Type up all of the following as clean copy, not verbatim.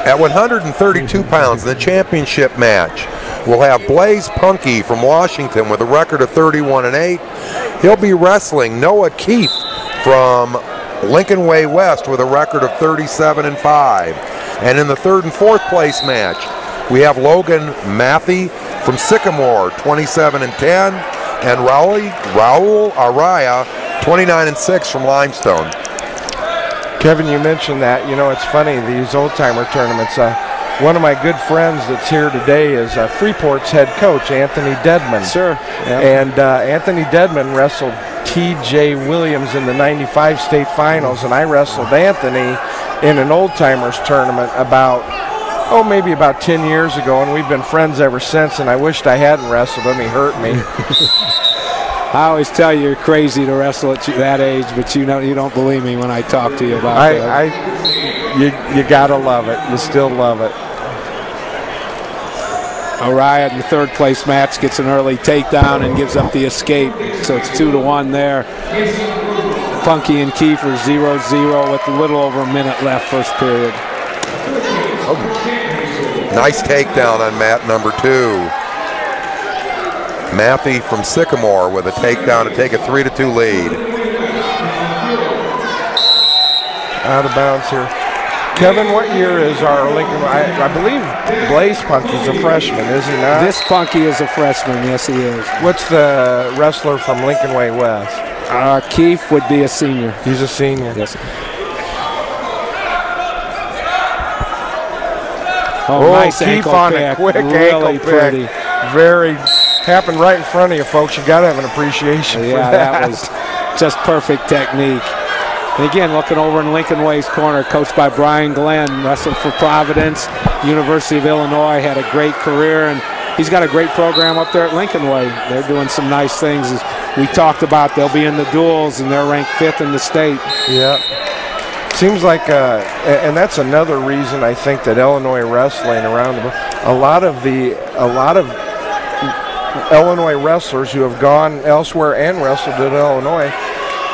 At 132 pounds in the championship match, we'll have Blaze Punke from Washington with a record of 31-8. He'll be wrestling Noah Keefe from Lincoln Way West with a record of 37-5. And in the third and fourth place match, we have Logan Matthey from Sycamore, 27-10, and Raul Araya, 29-6 from Limestone. Kevin, you mentioned that. You know, it's funny, these old-timer tournaments. One of my good friends that's here today is Freeport's head coach, Anthony Dedman. Sure. Yep. And Anthony Dedman wrestled T.J. Williams in the 95 state finals, and I wrestled Anthony in an old-timers tournament maybe about 10 years ago, and we've been friends ever since, and I wished I hadn't wrestled him. He hurt me. I always tell you you're crazy to wrestle at that age, but you know you don't believe me when I talk to you about that. You gotta love it. You still love it. Araya in the third place match gets an early takedown and gives up the escape, so it's 2-1 there. Punke and Keefe are 0-0 with a little over a minute left, first period. Oh. Nice takedown on mat number 2. Matthey from Sycamore with a takedown to take a 3-2 lead. Out of bounds here. Kevin, what year is our Lincoln? I believe Blaze Punke is a freshman, is he not? This Punke is a freshman, yes he is. What's the wrestler from Lincoln Way West? Keefe would be a senior. He's a senior. Yes. Oh, nice Keefe ankle on pick. a quick Really ankle pretty. pick. Very happened right in front of you, folks. You got to have an appreciation for that. Yeah, that was just perfect technique. And again, looking over in Lincoln Way's corner, coached by Brian Glenn, wrestled for Providence, University of Illinois, had a great career, and he's got a great program up there at Lincoln Way. They're doing some nice things. As we talked about, they'll be in the duels, and they're ranked 5th in the state. Yeah. Seems like, and that's another reason I think that Illinois wrestling around a lot of Illinois wrestlers who have gone elsewhere and wrestled at Illinois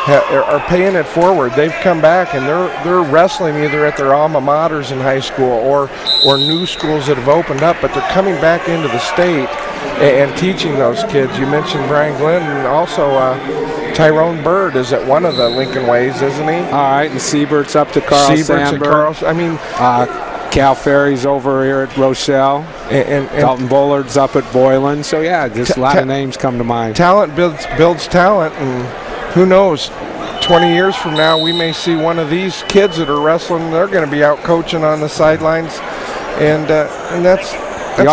are paying it forward. They've come back and they're wrestling either at their alma maters in high school or new schools that have opened up, but they're coming back into the state and teaching those kids. You mentioned Brian Glenn, and also Tyrone Bird is at one of the Lincoln Ways, isn't he? All right, and Siebert's up to Carl Sandberg. Cal Ferry's over here at Rochelle. And Dalton Bullard's up at Boylan. So, yeah, just a lot of names come to mind. Talent builds talent, and who knows, 20 years from now, we may see one of these kids that are wrestling. They're going to be out coaching on the sidelines, and that's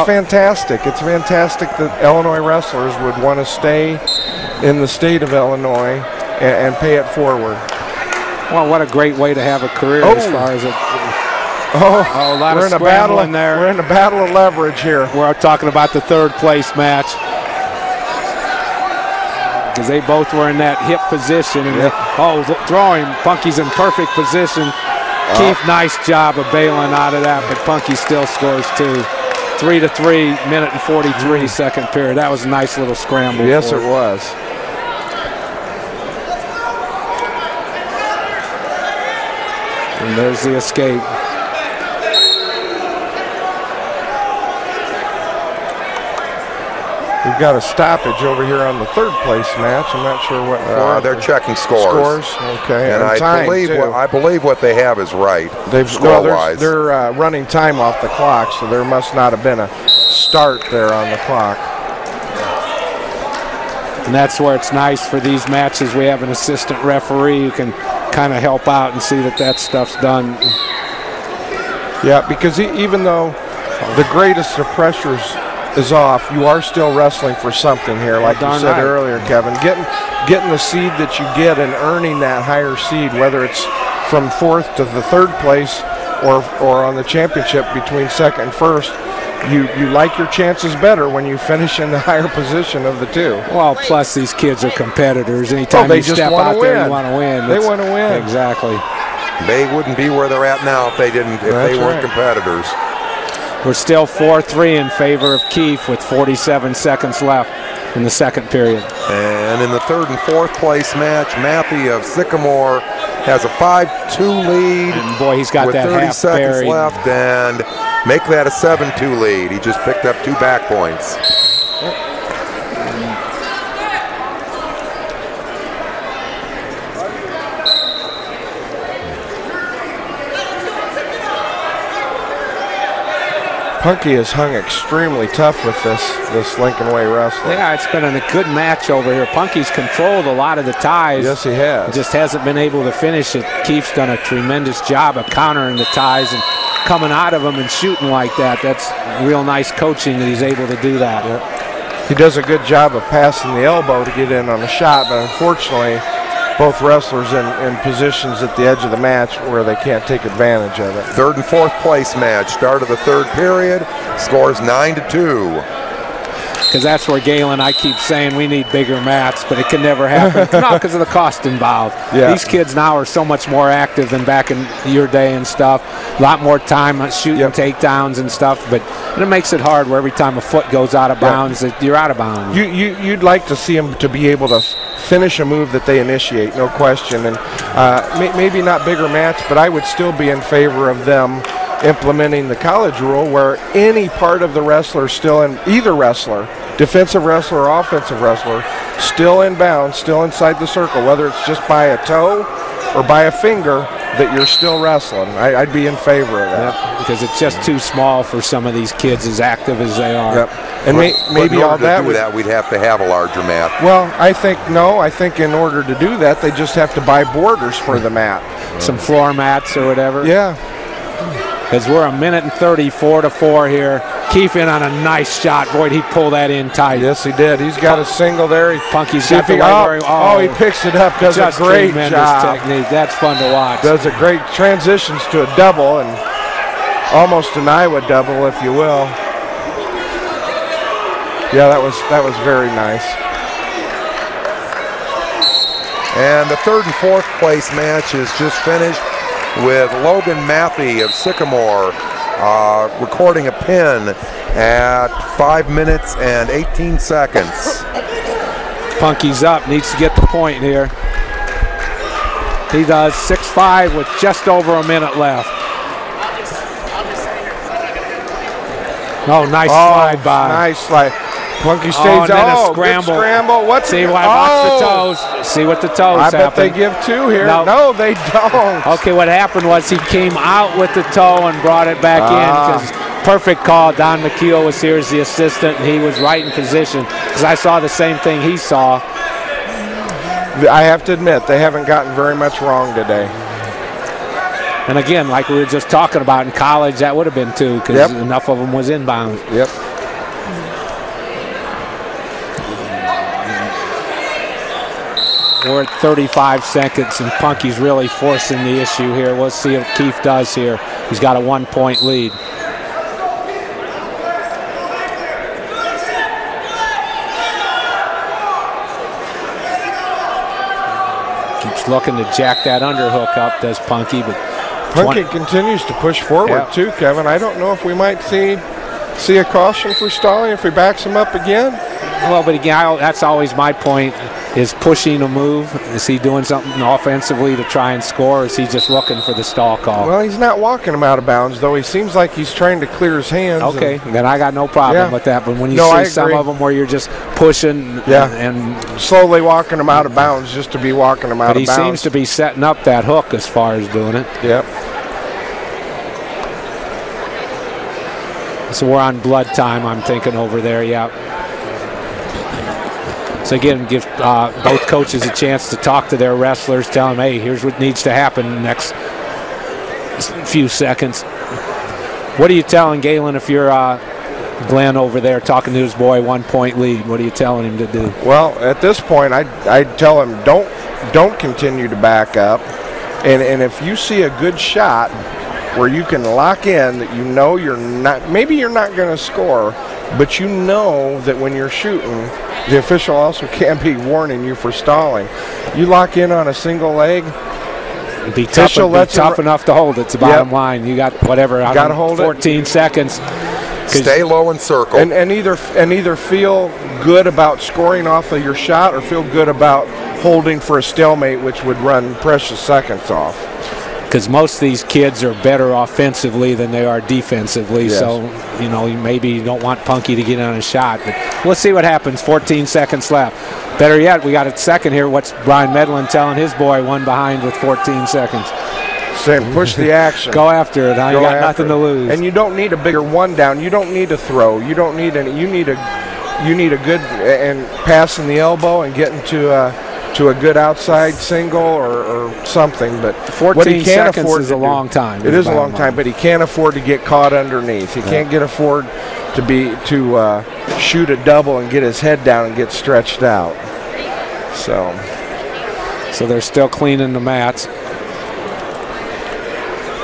fantastic. It's fantastic that Illinois wrestlers would want to stay in the state of Illinois and pay it forward. Well, what a great way to have a career as far as a lot of scrambling there. We're in a battle of leverage here. We're talking about the third place match, because they both were in that hip position. And throwing. Punke's in perfect position. Keefe, nice job of bailing out of that, but Punke still scores 2. 3-3, minute and 43 second period. That was a nice little scramble. Yes, it was. And there's the escape. We've got a stoppage over here on the third place match. I'm not sure what for. They're checking scores. Okay. And I believe what they have is right. They're running time off the clock, so there must not have been a start there on the clock. And that's where it's nice for these matches. We have an assistant referee who can kind of help out and see that stuff's done. Yeah, because even though the greatest of pressures is off, you are still wrestling for something here, like you said earlier, Kevin. Getting the seed that you get and earning that higher seed, whether it's from 4th to the 3rd place or on the championship between 2nd and 1st, you like your chances better when you finish in the higher position of the two. Well, plus these kids are competitors. Anytime you step out there, you want to win. They want to win. Exactly. They wouldn't be where they're at now if they weren't competitors. We're still 4-3 in favor of Keefe with 47 seconds left in the second period. And in the third and fourth place match, Matthey of Sycamore has a 5-2 lead. And boy, he's got with that 30 half seconds buried. left, and make that a 7-2 lead. He just picked up 2 back points. Punke has hung extremely tough with this Lincoln Way wrestling. Yeah, it's been a good match over here. Punke's controlled a lot of the ties. Yes, he has. Just hasn't been able to finish it. Keefe's done a tremendous job of countering the ties and coming out of them and shooting like that. That's real nice coaching that he's able to do that. Yep. He does a good job of passing the elbow to get in on a shot, but unfortunately, both wrestlers in positions at the edge of the match where they can't take advantage of it. Third and fourth place match. Start of the third period. Scores 9-2. Because that's where Galen, I keep saying we need bigger mats, but it can never happen. No, because of the cost involved. Yeah. These kids now are so much more active than back in your day and stuff. A lot more time on shooting takedowns and stuff, but it makes it hard where every time a foot goes out of bounds, you're out of bounds. You'd like to see them to be able to finish a move that they initiate, no question. And maybe not bigger mats, but I would still be in favor of them implementing the college rule where any part of the wrestler still in, either wrestler, defensive wrestler or offensive wrestler, still in bounds, still inside the circle, whether it's just by a toe or by a finger, that you're still wrestling. I'd be in favor of that. Yep, because it's just too small for some of these kids as active as they are. Yep. And maybe all that, we'd have to have a larger mat. Well, I think in order to do that, they just have to buy borders for the mat. Some floor mats or whatever. Yeah. As we're 1:30, 4-4 here. Keefe in on a nice shot. Boy, he pulled that in tight. Yes, he did. He's got a single there. Punke's got the right he picks it up. Does a great job. Technique. That's fun to watch. Does a great transitions to a double and almost an Iowa double, if you will. Yeah, that was very nice. And the third and fourth place match is just finished with Logan Matthey of Sycamore recording a pin at 5 minutes and 18 seconds. Punke's up, needs to get the point here. He does 6-5 with just over a minute left. Oh, nice slide by. Nice slide. Punke stays a scramble. Good scramble. Watch the toes. See what the toes I bet they give 2 here. No, they don't. Okay, what happened was he came out with the toe and brought it back in because perfect call. Don McKeel was here as the assistant, and he was right in position because I saw the same thing he saw. I have to admit, they haven't gotten very much wrong today. And again, like we were just talking about in college, that would have been 2 because enough of them was inbound. Yep. We're at 35 seconds, and Punke's really forcing the issue here. We'll see what Keefe does here. He's got a 1-point lead. Keeps looking to jack that underhook up, does Punke, but Punke continues to push forward too, Kevin. I don't know if we might see a caution for stalling if he backs him up again. Well, but again, that's always my point, is pushing a move. Is he doing something offensively to try and score, or is he just looking for the stall call? Well, he's not walking him out of bounds, though. He seems like he's trying to clear his hands. Okay, then I got no problem with that. But when you see some of them where you're just pushing and slowly walking him out of bounds just to be walking him out of bounds. But he seems to be setting up that hook as far as doing it. Yep. So we're on blood time, I'm thinking, over there, So again, give both coaches a chance to talk to their wrestlers, tell them, hey, here's what needs to happen in the next few seconds. What are you telling Galen if you're Glenn over there talking to his boy, 1-point lead? What are you telling him to do? Well, at this point, I'd tell him don't continue to back up, and if you see a good shot where you can lock in that you know you're not, maybe you're not going to score, but you know that when you're shooting, the official also can't be warning you for stalling. You lock in on a single leg. It'd be tough enough to hold. It's the bottom line. You got whatever. Got to hold 14 seconds. Stay low and circle. And either feel good about scoring off of your shot or feel good about holding for a stalemate, which would run precious seconds off. Because most of these kids are better offensively than they are defensively. Yes. So, you know, maybe you don't want Punke to get on a shot. But we'll see what happens. 14 seconds left. Better yet, we got a second here. What's Brian Medlin telling his boy, one behind with 14 seconds? Saying push the action. Go after it. Huh? You got nothing to lose. And you don't need a bigger one down. You don't need a throw. You don't need any. You need a good and passing the elbow and getting to a good outside single or something. But 14 seconds is a long time. It is a long time, but he can't afford to get caught underneath. He can't afford to shoot a double and get his head down and get stretched out. So they're still cleaning the mats.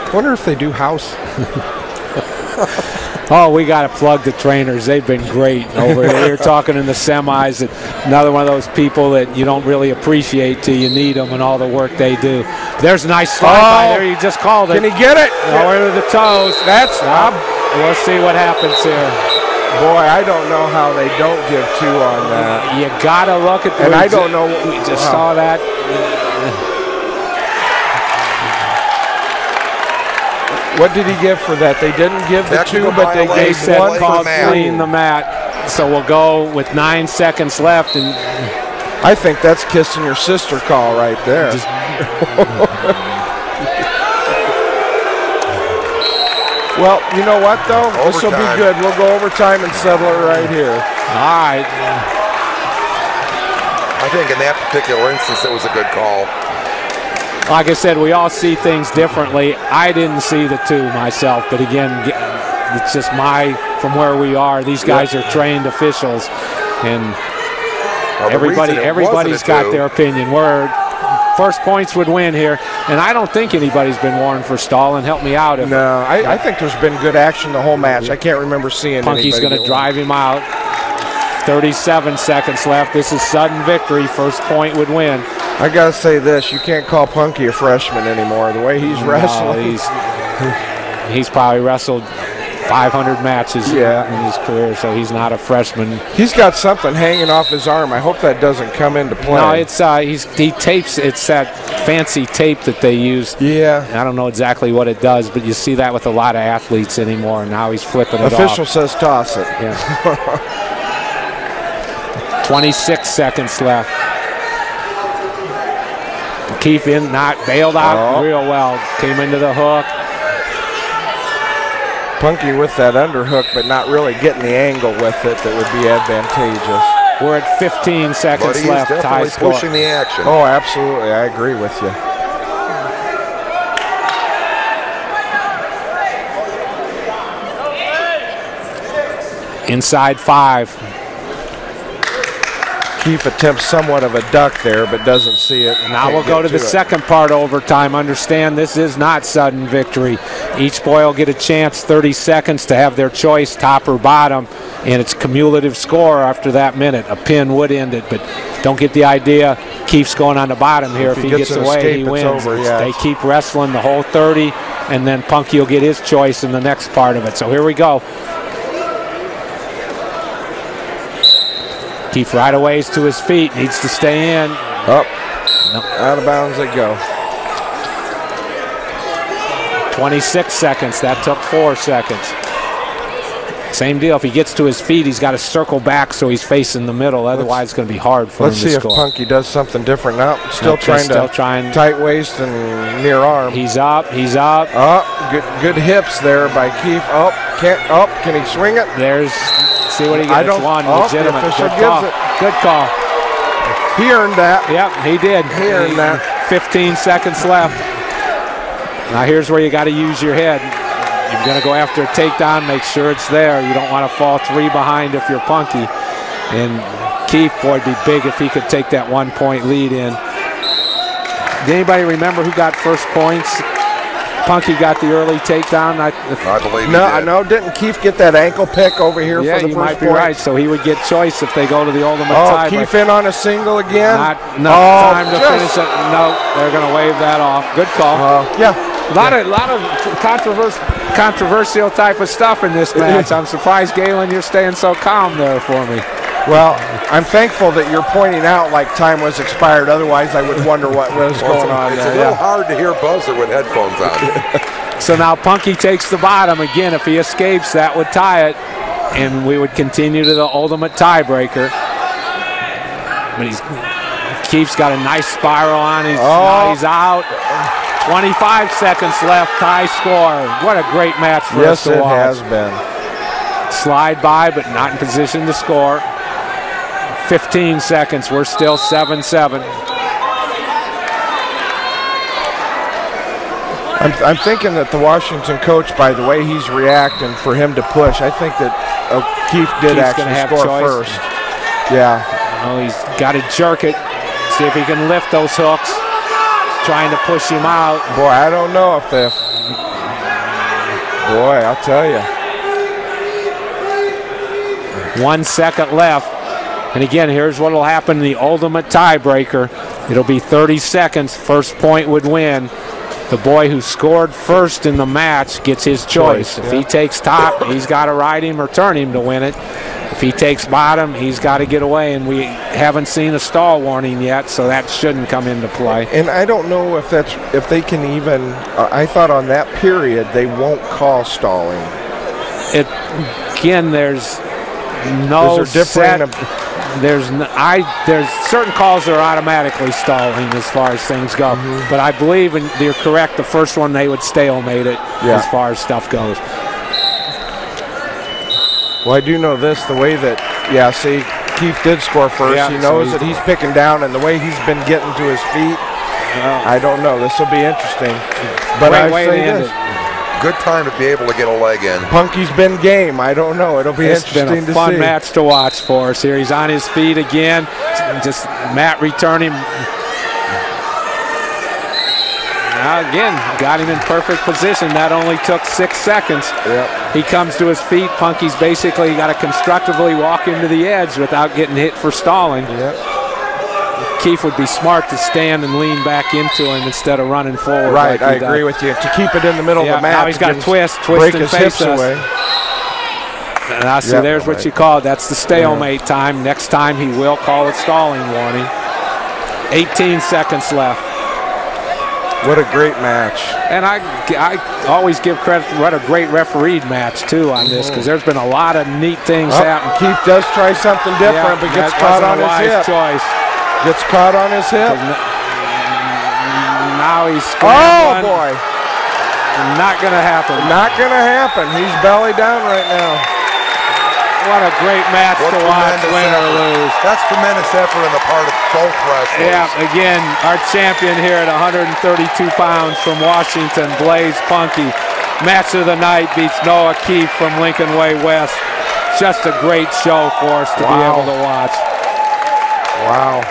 I wonder if they do house. Oh, we got to plug the trainers. They've been great over here. We were talking in the semis that another one of those people that you don't really appreciate till you need them and all the work they do. There's a nice slide by there. You just called it. Can he get it? Over to the toes. That's We'll see what happens here. Boy, I don't know how they don't give two on that. You got to look at the. And I don't know. We just saw that. What did he give for that? They didn't give the two, but they gave one called clean the mat. So we'll go with 9 seconds left, and I think that's kissing your sister call right there. Well, you know what though? This will be good. We'll go overtime and settle it right here. All right. I think in that particular instance, it was a good call. Like I said, we all see things differently. I didn't see the two myself, but again, it's just from where we are. These guys are trained officials, and everybody's got their opinion. First points would win here, and I don't think anybody's been warned for stalling. Help me out. No, I think there's been good action the whole match. I can't remember seeing Punke's going to drive him out. 37 seconds left. This is sudden victory. First point would win. I got to say this. You can't call Punke a freshman anymore. The way he's wrestling. He's probably wrestled 500 matches in his career, so he's not a freshman. He's got something hanging off his arm. I hope that doesn't come into play. No, it's he tapes. It's that fancy tape that they use. Yeah. I don't know exactly what it does, but you see that with a lot of athletes anymore. And now he's flipping it off. Official says toss it. Yeah. 26 seconds left. Keefe not bailed out real well. Came into the hook. Punke with that underhook, but not really getting the angle with it that would be advantageous. We're at 15 seconds left. But he's definitely pushing the action. Oh, absolutely. I agree with you. Inside 5. Keefe attempts somewhat of a duck there, but doesn't see it. Now we'll go to the second part of overtime. Understand this is not sudden victory. Each boy will get a chance, 30 seconds to have their choice, top or bottom, and it's cumulative score after that minute. A pin would end it, but don't get the idea. Keefe's going on the bottom here. If he gets away, he wins. They keep wrestling the whole 30, and then Punke will get his choice in the next part of it. So here we go. Keefe right away is to his feet, needs to stay in. Up. Nope. Out of bounds they go. 26 seconds, that took 4 seconds. Same deal, if he gets to his feet, he's got to circle back so he's facing the middle, otherwise it's going to be hard for him to score. Let's see if Punke does something different now. Still trying tight waist and near arm. He's up. Good hips there by Keefe. Can he swing it? See what he gets. One legitimate. Good call. He earned that. Yep, he did. He earned that. 15 seconds left. Now here's where you got to use your head. You're going to go after a takedown, make sure it's there. You don't want to fall 3 behind if you're Punke. And Keefe, boy, it'd be big if he could take that 1-point lead in. Did anybody remember who got first points? Punke got the early takedown. I believe he did. No, didn't Keefe get that ankle pick over here for the first point? Yeah, you might be right. So he would get choice if they go to the ultimate tie. Keefe in on a single again. Time to finish it. No, they're going to wave that off. Good call. A lot of controversial type of stuff in this match. I'm surprised, Galen, you're staying so calm there for me. Well, I'm thankful that you're pointing out like time was expired. Otherwise, I would wonder what was going on It's there. a little hard to hear buzzer with headphones on. So now Punke takes the bottom. Again, if he escapes, that would tie it, and we would continue to the ultimate tiebreaker. But Keefe's got a nice spiral on. Now he's out. 25 seconds left, tie score. What a great match for us to watch. Yes, it has been. Slide by, but not in position to score. 15 seconds, we're still 7-7. I'm thinking that the Washington coach, by the way he's reacting for him to push, I think that Keefe did actually score first. Yeah. Well, he's got to jerk it, see if he can lift those hooks. He's trying to push him out. Boy, I don't know if the... Boy, I'll tell you. 1 second left. And again, here's what will happen in the ultimate tiebreaker. It'll be 30 seconds. First point would win. The boy who scored first in the match gets his choice. If he takes top, he's got to ride him or turn him to win it. If he takes bottom, he's got to get away. And we haven't seen a stall warning yet, so that shouldn't come into play. And I don't know if they can even. I thought on that period they won't call stalling. Again, there's no set. There's certain calls that are automatically stalling as far as things go. But I believe, and you're correct, the first one they would stalemate it as far as stuff goes. Well, I do know this, the way that, see, Keefe did score first. He knows that he's picking down, and the way he's been getting to his feet, I don't know. This will be interesting. But I say this. Good time to be able to get a leg in. Punke's been game. I don't know. It'll be interesting to see. It's been a fun match to watch for us here. He's on his feet again. Just Matt returning. Now again, got him in perfect position. That only took 6 seconds. He comes to his feet. Punke's basically got to constructively walk into the edge without getting hit for stalling. Keefe would be smart to stand and lean back into him instead of running forward. Right, I agree with you. To keep it in the middle of the mat. Now he's got to twist and face us. And I see there's what you call it. That's the stalemate time. Next time he will call a stalling warning. 18 seconds left. What a great match. And I always give credit to what a great refereed match, too, on this, because there's been a lot of neat things happen. Keefe does try something different, but gets caught on his hip. Gets caught on his hip. Now he's scrambling. Oh, boy. Not going to happen. Not going to happen. He's belly down right now. What a great match to watch, win or lose. That's tremendous effort on the part of both wrestlers. Yeah, again, our champion here at 132 pounds from Washington, Blaze Punke. Match of the night beats Noah Keefe from Lincoln Way West. Just a great show for us to be able to watch. Wow.